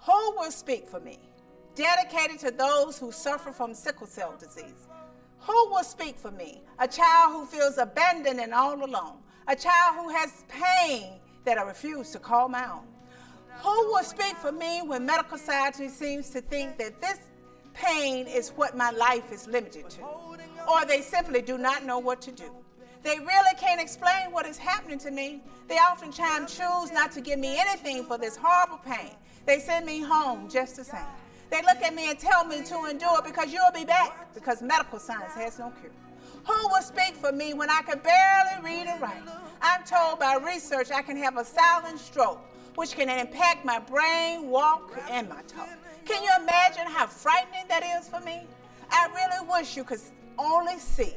Who will speak for me? Dedicated to those who suffer from sickle cell disease. Who will speak for me? A child who feels abandoned and all alone. A child who has pain that I refuse to call my own. Who will speak for me when medical science seems to think that this pain is what my life is limited to? Or they simply do not know what to do. They really can't explain what is happening to me. They oftentimes choose not to give me anything for this horrible pain. They send me home just the same. They look at me and tell me to endure because you'll be back, because medical science has no cure. Who will speak for me when I can barely read or write? I'm told by research I can have a silent stroke, which can impact my brain, walk, and my talk. Can you imagine how frightening that is for me? I really wish you could only see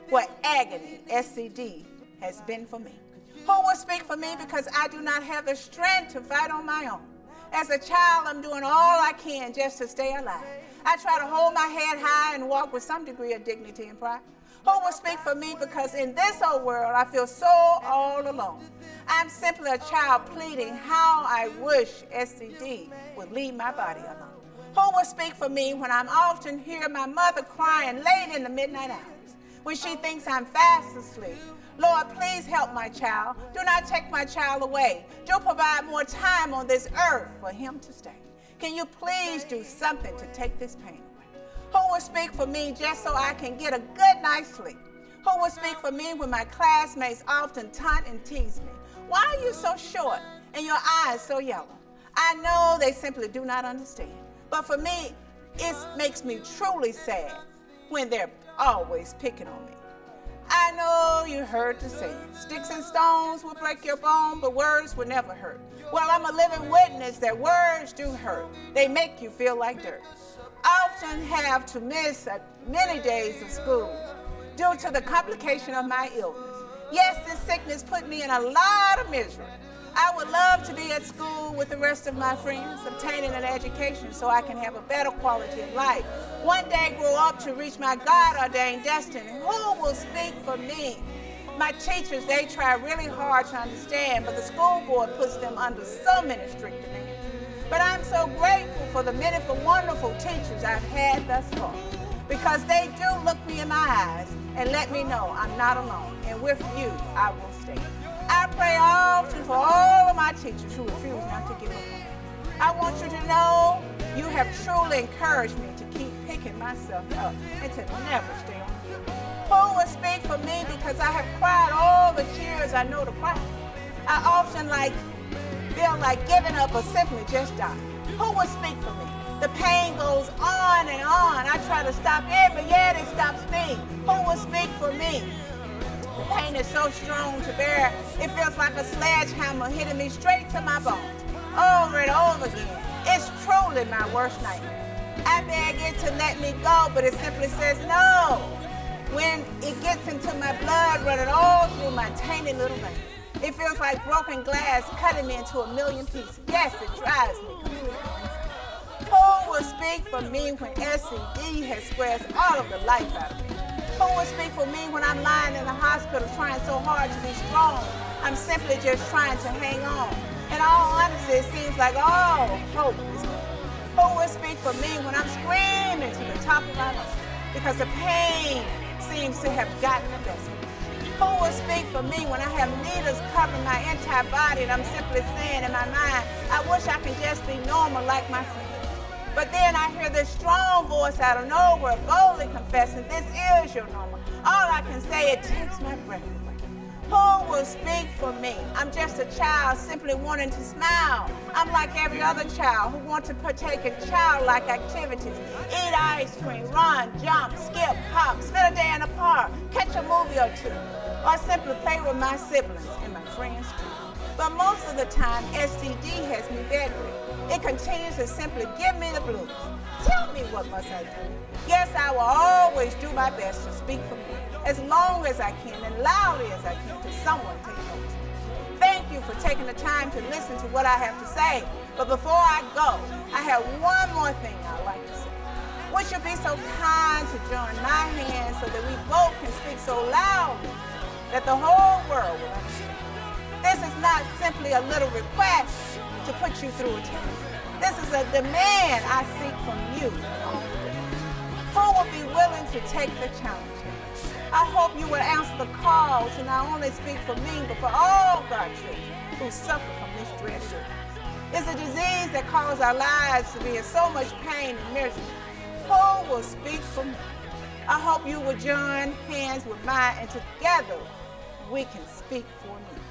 what agony SCD has been for me. Who will speak for me because I do not have the strength to fight on my own? As a child, I'm doing all I can just to stay alive. I try to hold my head high and walk with some degree of dignity and pride. Who will speak for me because in this old world, I feel so all alone. I'm simply a child pleading how I wish SCD would leave my body alone. Who will speak for me when I'm often hear my mother crying late in the midnight hours, when she thinks I'm fast asleep? Lord, please help my child. Do not take my child away. Do provide more time on this earth for him to stay. Can you please do something to take this pain away? Who will speak for me just so I can get a good night's sleep? Who will speak for me when my classmates often taunt and tease me? Why are you so short and your eyes so yellow? I know they simply do not understand. But for me, it makes me truly sad when they're always picking on me. I know you heard the saying, sticks and stones will break your bone, but words will never hurt. Well, I'm a living witness that words do hurt. They make you feel like dirt. I often have to miss many days of school due to the complication of my illness. Yes, this sickness put me in a lot of misery. I would love to be at school with the rest of my friends, obtaining an education so I can have a better quality of life. One day grow up to reach my God-ordained destiny. Who will speak for me? My teachers, they try really hard to understand, but the school board puts them under so many strict demands. But I'm so grateful for the many wonderful teachers I've had thus far, because they do look me in my eyes and let me know I'm not alone, and with you, I will stay. I pray often for all of my teachers who refuse not to give up on me. I want you to know you have truly encouraged me to keep picking myself up and to never stay on the field. Who will speak for me because I have cried all the tears I know to cry? I often feel like giving up or simply just dying. Who will speak for me? The pain goes on and on. I try to stop it, but yet it stops me. Who will speak for me? The pain is so strong to bear, it feels like a sledgehammer hitting me straight to my bones, over and over again. It's truly my worst nightmare. I beg it to let me go, but it simply says no. When it gets into my blood running all through my tiny little veins, it feels like broken glass cutting me into a million pieces. Yes, it drives me completely insane. Who will speak for me when SCD has squared all of the life out of me? Who will speak for me when I'm lying in the hospital trying so hard to be strong? I'm simply just trying to hang on. In all honesty, it seems like all hope is gone. Who will speak for me when I'm screaming to the top of my lungs because the pain seems to have gotten the best of me? Who will speak for me when I have needles covering my entire body and I'm simply saying in my mind, I wish I could just be normal like my friends? But then I hear this strong voice out of nowhere boldly confessing, this is your normal. All I can say, it takes my breath away. Who will speak for me? I'm just a child simply wanting to smile. I'm like every other child who wants to partake in childlike activities. Eat ice cream, run, jump, skip, hop, spend a day in a park, catch a movie or two, or simply play with my siblings and my friends too. But most of the time, SCD has me bedridden. It continues to simply give me the blues. Tell me, what must I do? Yes, I will always do my best to speak for me, as long as I can and loudly as I can to someone take notice. Thank you for taking the time to listen to what I have to say. But before I go, I have one more thing I'd like to say. Would you be so kind to join my hands so that we both can speak so loudly that the whole world will understand? This is not simply a little request to put you through a test. This is is a demand I seek from you. Who will be willing to take the challenge? I hope you will answer the call to not only speak for me, but for all God's children who suffer from this dread. It's a disease that causes our lives to be in so much pain and misery. Who will speak for me? I hope you will join hands with mine, and together we can speak for me.